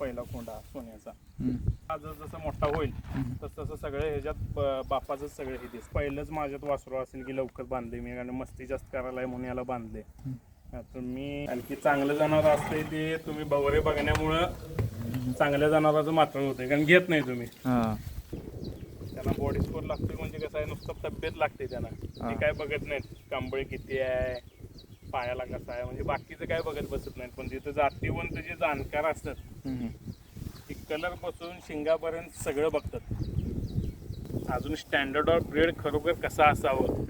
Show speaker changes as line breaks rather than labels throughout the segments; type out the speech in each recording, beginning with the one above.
पहिला खोंडा सोन्याचा हा जसं मोठा होईल तसं सगळे ह्याच्यात बापाचं सगळे हे दिस पहिलंच माझ्यात वासरू असेल की लवकर बांधले मी आणि मस्ती जास्त करायला आहे म्हणून याला बांधले. तुम्ही आणखी चांगलं जनावर असते ते तुम्ही बवरे बघण्यामुळं चांगल्या जनावराचं मात्र होते कारण घेत नाही तुम्ही. त्यांना बॉडी स्कोर लागते म्हणजे कसं आहे नुसतं तब्येत लागते त्यांना ते काय बघत नाहीत कांबळे किती आहे पायाला कसा आहे म्हणजे बाकीचं काय बघत बसत नाहीत पण तिथं जातीवंत जे जाणकार असतात ते कलर पासून शिंगापर्यंत सगळं बघतात. अजून स्टँडर्ड ऑफ ब्रेड खरोखर कसा असावं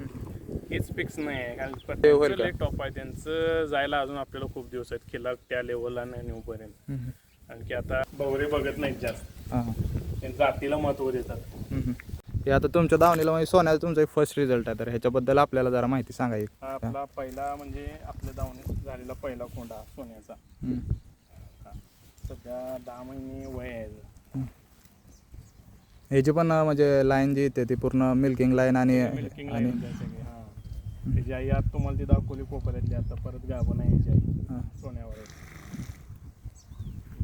हेच फिक्स नाही आहे कारण टॉप आहे त्यांचं जायला अजून आपल्याला खूप दिवस आहेत खिला त्या लेवलला नाही नेऊपर्यंत. आणखी आता बवरे बघत नाहीत जास्त त्यांच्या जातीला महत्व देतात.
हे आता तुमच्या दावणीला म्हणजे सोन्याचा तुमचा एक फर्स्ट रिझल्ट आहे तर ह्याच्याबद्दल आपल्याला जरा माहिती सांगा.
आपला पहिला म्हणजे आपल्या दावणीत झालेला पहिला खोंडा सोन्याचा सध्या 10 महिने वय आहे.
ह्याची पण म्हणजे लाईन जी येते ती पूर्ण मिल्किंग लाईन आणि
सगळी त्याची आई आता तुम्हाला ती दाखवली कोपऱ्यातली आता परत गाभण आहे ह्याची आई सोन्यावर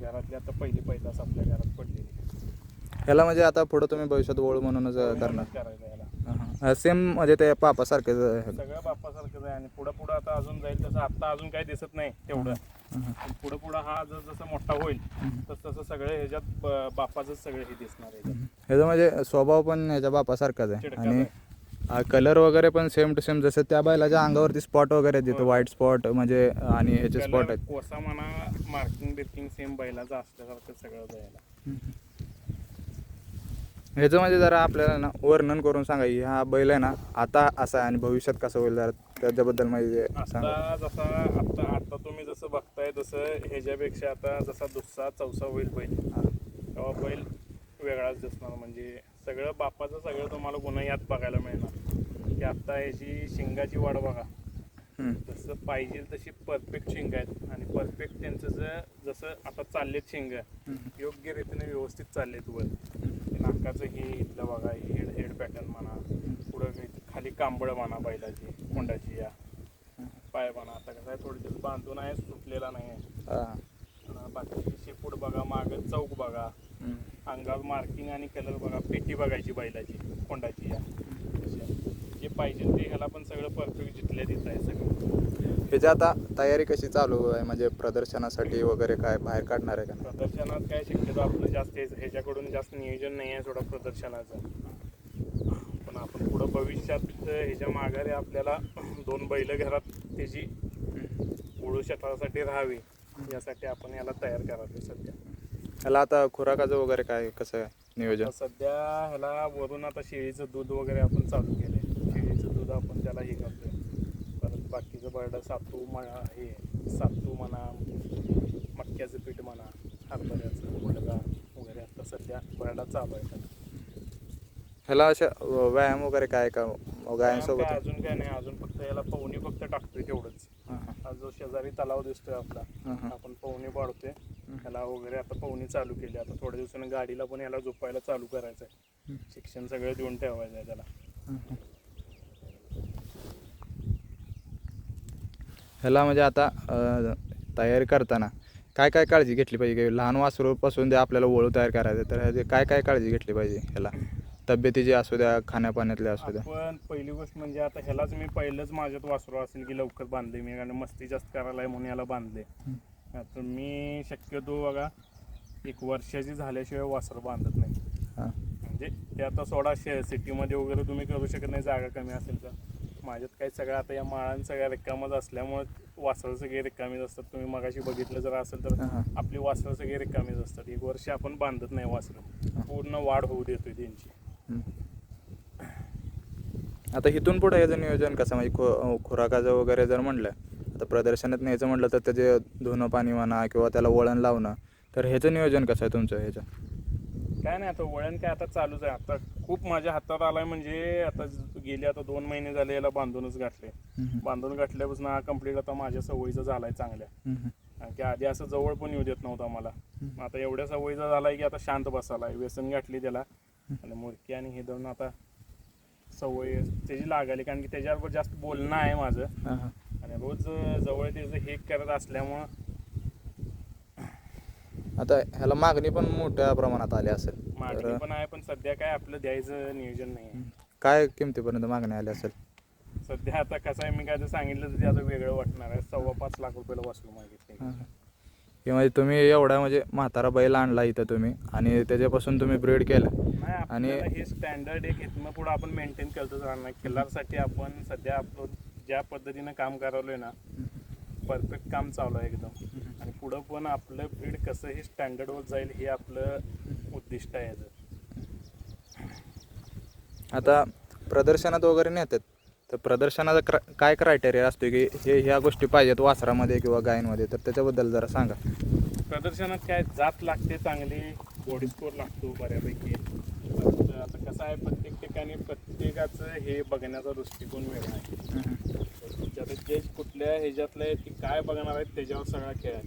घरातली आता पहिली पैदास आपल्या घरात पडलेली.
ह्याला म्हणजे आता पुढे तुम्ही भविष्यात ओळ म्हणूनच करणार
करायचं याला
सेम म्हणजे ते पापासारखेच
सगळं बाप्पासारखंच आहे आणि पुढं आता अजून जाईल तसं आता अजून काही दिसत नाही तेवढं पुढं हा जसं मोठा होईल तसं सगळे ह्याच्यात बाप्पाचं सगळे हे दिसणार आहे.
ह्याचा म्हणजे स्वभाव पण ह्याच्या बापासारखाच आहे आणि कलर वगैरे पण सेम टू सेम जसं त्या बैलाच्या अंगावरती स्पॉट वगैरे तिथं व्हाईट स्पॉट म्हणजे आणि ह्याचे स्पॉट आहेत
कोसा म्हणा मार्किंग बिर्किंग सेम बैलाचं असल्यासारखं सगळं जायला.
ह्याचं म्हणजे जरा आपल्याला ना वर्णन करून सांगा हा बैल आहे ना आता असा आहे आणि भविष्यात कसं होईल जरा त्याच्याबद्दल माहिती सांगा.
आता तुम्ही जसं बघताय तसं ह्याच्यापेक्षा आता जसा दुसरा चौसा होईल बैल तेव्हा बैल वेगळाच दिसणार म्हणजे सगळं बापाचं सगळं तुम्हाला गुन्हा यात बघायला मिळणार की आता ह्याची शिंगाची वाढ बघा जसं पाहिजे तशी परफेक्ट शिंग आहेत आणि परफेक्ट त्यांचं जसं आता चाललेत शिंग योग्य रीतीने व्यवस्थित चाललेत वर नाकाचं हे इथलं बघा हेड पॅटर्न म्हणा पुढं खाली कांबळ म्हणा बैलाची कोंडाची या पाय म्हणा आता कसं आहे थोडे दिवस बांधून आहे सुटलेला नाही आहे. बाकीची शेपूट बघा मागं चौक बघा अंगावर मार्किंग आणि कलर बघा पेटी बघायची बैलाची कोंडाची या जे पाहिजे ते ह्याला पण सगळं परफेक्ट जिथल्या तिथं आहे सगळं.
ह्याची आता तयारी कशी चालू आहे म्हणजे प्रदर्शनासाठी वगैरे काय बाहेर काढणार आहे का?
प्रदर्शनात काय शक्यतो आपलं जास्त ह्याच्याकडून जास्त नियोजन नाही आहे थोडं प्रदर्शनाचं पण आपण पुढं भविष्यात ह्याच्या माघारी आपल्याला 2 बैल घरात त्याची ओळू क्षेत्रासाठी राहावी यासाठी आपण याला तयार करावे. सध्या
ह्याला आता खुराकाचं वगैरे काय कसं आहे नियोजन?
सध्या ह्याला वरून आता शेळीचं दूध वगैरे आपण चालू केले शेळीचं दूध आपण त्याला हे करतोय परत बाकीचं बरडं सातू म्हणा मक्याचं पीठ म्हणा हरभऱ्याचं मुलगा वगैरे आता सध्या बरडा चालू आहे.
ह्याला अशा व्यायाम वगैरे काय का गायांसोबत
अजून काय नाही अजून फक्त याला पवनी फक्त टाकतोय तेवढंच. हा जो शेजारी तलाव दिसतोय आपला आपण पवनी पाडतोय ह्याला वगैरे आता पवनी चालू केली आता थोड्या दिवसाने गाडीला पण याला झोपायला चालू करायचं आहे शिक्षण सगळं देऊन ठेवायचं आहे त्याला.
ह्याला म्हणजे आता तयारी करताना काय काय काळजी घेतली पाहिजे लहान वासरूपासून ते आपल्याला ओळू तयार करायचं तर ह्याची काय काय काळजी घेतली पाहिजे ह्याला तब्येतीची असू द्या खाण्यापाण्यातले असू द्या?
पण पहिली गोष्ट म्हणजे आता ह्यालाच मी पहिलंच माझ्यात वासरू असेल की लवकर बांधले मी आणि मस्ती जास्त करायला आहे म्हणून याला बांधले. तर मी शक्यतो बघा 1 वर्षाची झाल्याशिवाय वासरू बांधत नाही म्हणजे ते आता सोडा सिटीमध्ये वगैरे तुम्ही करू शकत नाही जागा कमी असेल तर माझ्यात काही सगळं आता या माळांत सगळ्या रिकामच असल्यामुळे वासरं सगळे रिकामीच असतात. तुम्ही मगाशी बघितलं जर असेल तर आपली वासरं सगळे रिकामीच असतात 1 वर्ष आपण बांधत नाही वासरं पूर्ण वाढ होऊ देतोय त्यांची.
आता इथून पुढे याचं नियोजन कसं म्हणजे खुराकाचं वगैरे जर म्हणलं आता प्रदर्शनात न्यायचं म्हटलं तर त्याचे धुणं पाणी म्हणा किंवा त्याला वळण लावणं तर ह्याचं नियोजन कसं आहे तुमचं? ह्याचं
काय नाही आता वळण काय आता चालूच आहे आता खूप माझ्या हातात आलाय म्हणजे आता गेले आता 2 महिने झाले याला बांधूनच गाठले बांधून गाठल्यापासून हा कम्प्लीट आता माझ्या सवयीचा झालाय चांगल्या की आधी असं जवळ पण येऊ देत नव्हता मला आता एवढ्या सवयीचा झालाय की आता शांत बसायलाय व्यसन गाठली त्याला आणि मुरकी आणि हे धरून आता सवय त्याची लागाली कारण की त्याच्याबरोबर जास्त बोलणं आहे माझं आणि रोज जवळ त्याचं हे करत असल्यामुळं
आता ह्याला मागणी पण मोठ्या प्रमाणात आली असेल,
मागणी पण आहे, पण सध्या काय आपलं द्यायचं नियोजन नाही आहे.
काय किमतीपर्यंत मागणी आली असेल?
सध्या आता कसं आहे, मी काय तर सांगितलं तर ते आता वेगळं वाटणार आहे. 5.25 लाख रुपयाला वाचलो मागितले.
की म्हणजे तुम्ही एवढा म्हणजे म्हातारा बैल आणला इथं तुम्ही आणि त्याच्यापासून तुम्ही ब्रीड केलं
नाही, आपल्याला हे स्टँडर्ड एक इथनं पुढं आपण मेंटेन करतच राहणार. खिल्लारसाठी आपण सध्या आपलं ज्या पद्धतीनं काम करावलंय ना, परफेक्ट काम चालू आहे एकदम. आणि पुढं पण आपलं ब्रीड कसं हे स्टँडर्ड होत जाईल हे आपलं उद्दिष्ट आहे याचं.
आता प्रदर्शनात वगैरे नेतात, तर प्रदर्शनाचा काय क्रायटेरिया असतो की ह्या गोष्टी पाहिजेत वासरामध्ये किंवा गायींमध्ये, तर त्याच्याबद्दल जरा सांगा.
प्रदर्शनात काय जात लागते, चांगली बॉडी स्कोर लागतो बऱ्यापैकी. परत आता कसं आहे, प्रत्येक ठिकाणी प्रत्येकाचं हे बघण्याचा दृष्टिकोन वेगळा आहे. आता जे कुठल्या ह्याच्यातलं आहे की काय बघणार आहेत त्याच्यावर सगळा खेळ आहे.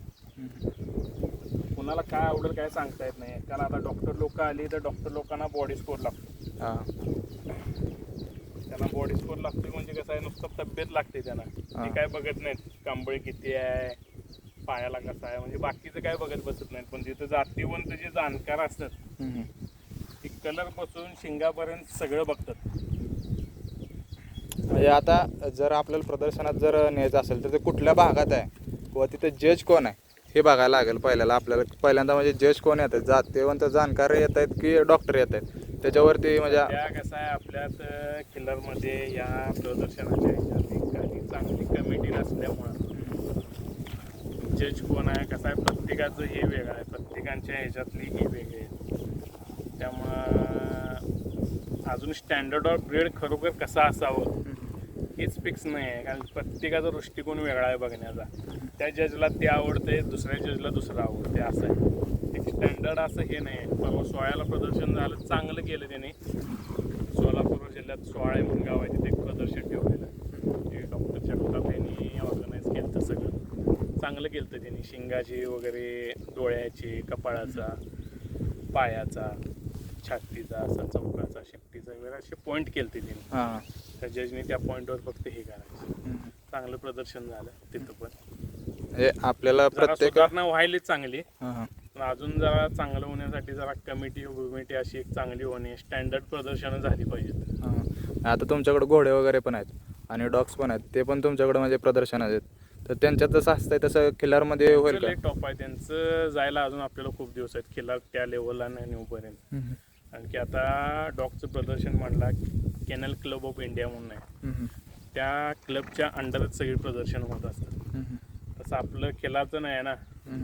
कुणाला काय आवडेल काय सांगता येत नाही, कारण आता डॉक्टर लोक आली तर डॉक्टर लोकांना बॉडी स्कोर लागतो. त्यांना बॉडी स्कोर लागते म्हणजे कसं आहे, नुसतं तब्येत लागते त्यांना. ते काय बघत नाहीत कांबळी किती आहे, पायाला कसा आहे, म्हणजे बाकीचं काय बघत बसत नाहीत. पण जिथं जातीवंत जे जाणकार असतात ते कलर पासून शिंगापर्यंत सगळं बघतात.
म्हणजे आता जर आपल्याला प्रदर्शनात जर न्यायचं असेल तर ते कुठल्या भागात आहे किंवा तिथे जज कोण आहे हे बघायला लागेल आपल्याला पहिल्यांदा. म्हणजे जज कोण येत आहेत, जातीवंत जाणकार येत आहेत की डॉक्टर येत आहेत, त्याच्यावरती म्हणजे
त्या कसं आहे, आपल्यात खिल्लारमध्ये या प्रदर्शनाच्या ह्याच्यात काही चांगली कमिटी नसल्यामुळं जज कोण आहे कसं आहे, प्रत्येकाचं हे वेगळं आहे, प्रत्येकांच्या ह्याच्यातली ही वेगळी आहे. त्यामुळं अजून स्टँडर्ड ऑफ ब्रीड खरोखर कसं असावं हेच फिक्स नाही आहे, कारण प्रत्येकाचा दृष्टिकोन वेगळा आहे बघण्याचा. त्या जजला ते आवडते, दुसऱ्या जजला दुसरं आवडते, असं आहे. एक स्टँडर्ड असं हे नाही आहे. परवा सोहळ्याला प्रदर्शन झालं, चांगलं केलं त्याने. सोलापूर जिल्ह्यात सोहळा म्हणून गाव आहे, तिथे एक प्रदर्शन ठेवलेलं. ते डॉक्टर जगताप यांनी ऑर्गनाईज केलं सगळं. चांगलं केलं त्यांनी, शिंगाची वगैरे, डोळ्याची, कपाळाचा, पायाचा, छातीचा, असा चौकाचा, शिफ्टीचा वगैरे असे पॉईंट केले त्यांनी. त्या जजने त्या पॉईंटवर फक्त हे करायचं. चांगलं प्रदर्शन झालं तिथं पण.
म्हणजे आपल्याला प्रत्येक
सुधारणा व्हायला चांगली, पण अजून जरा चांगलं होण्यासाठी जरा कमिटी अशी एक चांगली होणे, स्टँडर्ड प्रदर्शनं झाली पाहिजेत.
आता तुमच्याकडे घोडे वगैरे पण आहेत आणि डॉग्स पण आहेत, ते पण तुमच्याकडे म्हणजे प्रदर्शनात आहेत, तर त्यांच्यात जसं असतंय तसं खिल्लारमध्ये होईल का?
टॉप आहे त्यांचं, जायला अजून आपल्याला खूप दिवस आहेत खिल्लार त्या लेवलला नाही नेऊपर्यंत. कारण की आता डॉगचं प्रदर्शन म्हणला केनल क्लब ऑफ इंडिया म्हणून आहे, त्या क्लबच्या अंडरच सगळी प्रदर्शन होत असतात. तसं आपलं खिल्लारचं नाही आहे ना,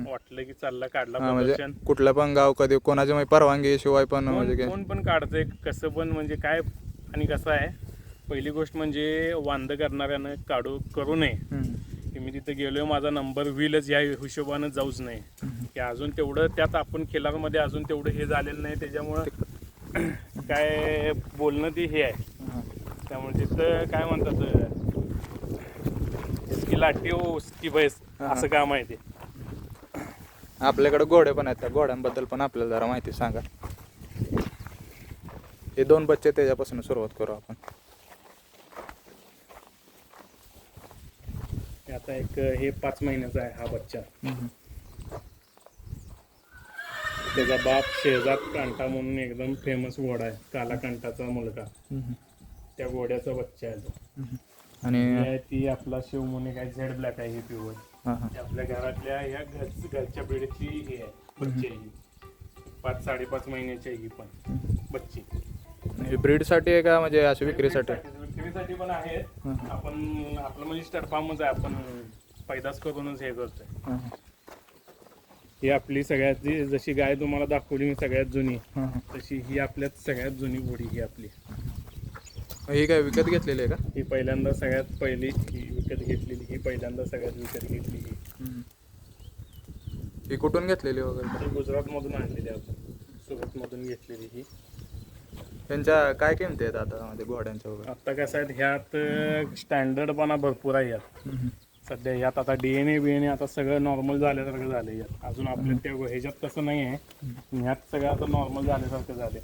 वाटलं की चालला काढला प्रदर्शन.
कुठलं पण गाव कधी कोणाची म्हणजे परवानगी शिवाय पण म्हणजे
कोण पण काढतंय कसं पण, म्हणजे काय. आणि कसं आहे, पहिली गोष्ट म्हणजे वांद करणाऱ्यानं करू नये की मी तिथं गेलोय माझा नंबर होईलच या हिशोबानं जाऊच नाही. की अजून तेवढं त्यात आपण खिल्लारमध्ये अजून तेवढं हे झालेलं नाही, त्याच्यामुळं काय बोलणं ते हे आहे. त्यामुळे तिथं काय म्हणतात, इसकी लाठी हो उसकी भैंस असं काम आहे ते.
आपल्याकडे घोडे पण आहेत, त्या घोड्यांबद्दल पण आपल्याला जरा माहिती सांगा. हे 2 बच्चे त्याच्यापासून सुरुवात करू आपण.
आता एक हे 5 महिन्याचा आहे हा बच्चा. त्याचा बाप शेजात कांटा म्हणून एकदम फेमस घोडा आहे, काला कांटाचा मुलगा. त्या घोड्याचा बच्चा आहे तो.
आणि
ती आपला शिव म्हणून काय झेड ब्लॅक आहे, ही प्युअर. आपल्या घरातल्या ह्या घरच्या ब्रीडची ही आहे बच्ची आहे ही. 5-5.5 महिन्याची आहे ही पण बच्ची.
हे ब्रीडसाठी आहे का म्हणजे अशी विक्रीसाठी?
विक्रीसाठी पण आहे. आपण आपलं म्हणजे स्टडफार्मच आहे, आपण पैदास करूनच हे करतोय. ही आपली सगळ्यात जशी गाय तुम्हाला दाखवली मी सगळ्यात जुनी, तशी ही आपल्यात सगळ्यात जुनी घोडी ही आपली.
ही काय विकत घेतलेली आहे का?
ही पहिल्यांदा सगळ्यात पहिली ही विकत घेतलेली, ही पहिल्यांदा सगळ्यात विकत घेतली.
ही कुठून घेतलेली वगैरे?
ही गुजरातमधून आणलेली, आपण सुरतमधून घेतलेली ही.
त्यांच्या काय किमती आहेत आता म्हणजे घोड्यांच्या वगैरे?
आता कसं आहे, ह्यात स्टँडर्डपणा भरपूर आहे यात. सध्या ह्यात आता DNA आता सगळं नॉर्मल झाल्यासारखं झालं यात. अजून आपल्या त्या ह्याच्यात तसं नाही आहे, ह्यात सगळं आता नॉर्मल झाल्यासारखं झाले.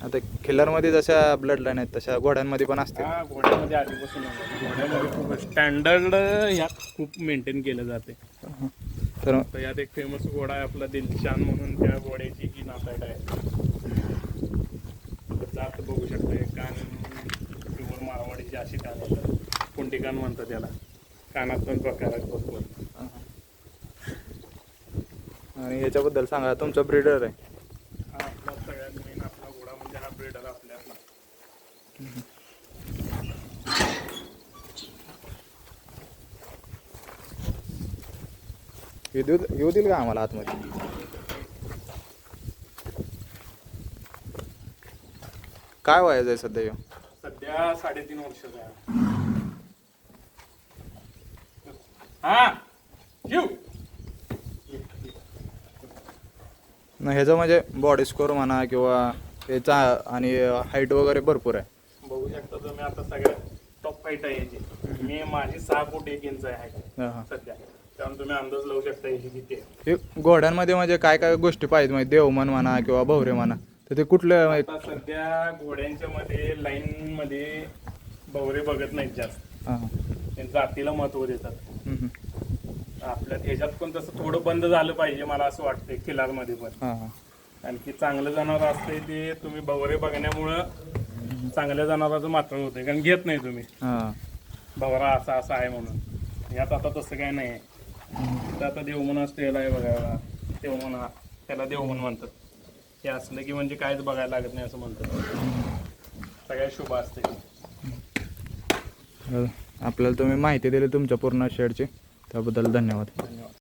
आता खिल्लारमध्ये जशा ब्लड लाईन आहेत तशा घोड्यांमध्ये पण असते.
हा, घोड्यामध्ये आधीपासून घोड्यामध्ये खूप स्टँडर्ड ह्यात खूप मेंटेन केलं जाते.
तर
तर यात एक फेमस घोडा आहे आपला दिलशान म्हणून, त्या घोड्याची ही नातायड आहे. जात बघू शकता, कान प्युअर मारवाडीची अशी कान येतात, कुंडी कान म्हणतात त्याला. कानात पण प्रकार आहेत भरपूर.
आणि ह्याच्याबद्दल सांगा, तुमचा ब्रीडर आहे.
हा आपला सगळ्यात मेन आपला घोडा म्हणजे हा ब्रीडर आपल्याला.
येऊ देईल का आम्हाला आतमध्ये? काय वयाचं आहे सध्या ह्यो?
सध्या 3.5 वर्षाचा आहे. हा येऊ.
नाही ह्याचं म्हणजे बॉडी स्कोर म्हणा किंवा ह्याचा आणि हाईट वगैरे भरपूर आहे.
बघू शकता तुम्ही, आता सगळ्यात टॉप फाईट आहे याची. मी माझी 6 फूट 1 इंच आहे height
हां.
सध्या, त्यामुळे तुम्ही अंदाज लावू शकता याची किती आहे.
हे घोड्यांमध्ये म्हणजे काय काय गोष्टी पाहिजे म्हणजे देवमन म्हणा किंवा भवरे म्हणा, तर ते कुठलं
आता सध्या घोड्यांच्या मध्ये लाईन मध्ये भवरे बघत नाहीत जास्त,
हां
ते जातीला महत्व देतात.
हां
आपल्या ह्याच्यात पण तसं थोडं बंद झालं पाहिजे मला असं वाटतंय खिलारमध्ये पण.
हां
आणखी चांगलं जनावर असते ते तुम्ही भवरे बघण्यामुळं चांगल्या जनावराचं मात्र होते, कारण घेत नाही तुम्ही
हां
भवरा असा असा आहे म्हणून. यात आता तसं काय नाही आहे. तर आता देवमन असते याला, हे बघा देवमन, त्याला देवमन म्हणतात. हे असलं की म्हणजे काहीच बघायला लागत नाही असं म्हणतात. सगळ्यात शुभ असते.
आपल्याला तुम्ही माहिती दिली तुमच्या पूर्ण शेडची, त्याबद्दल धन्यवाद.
धन्यवाद.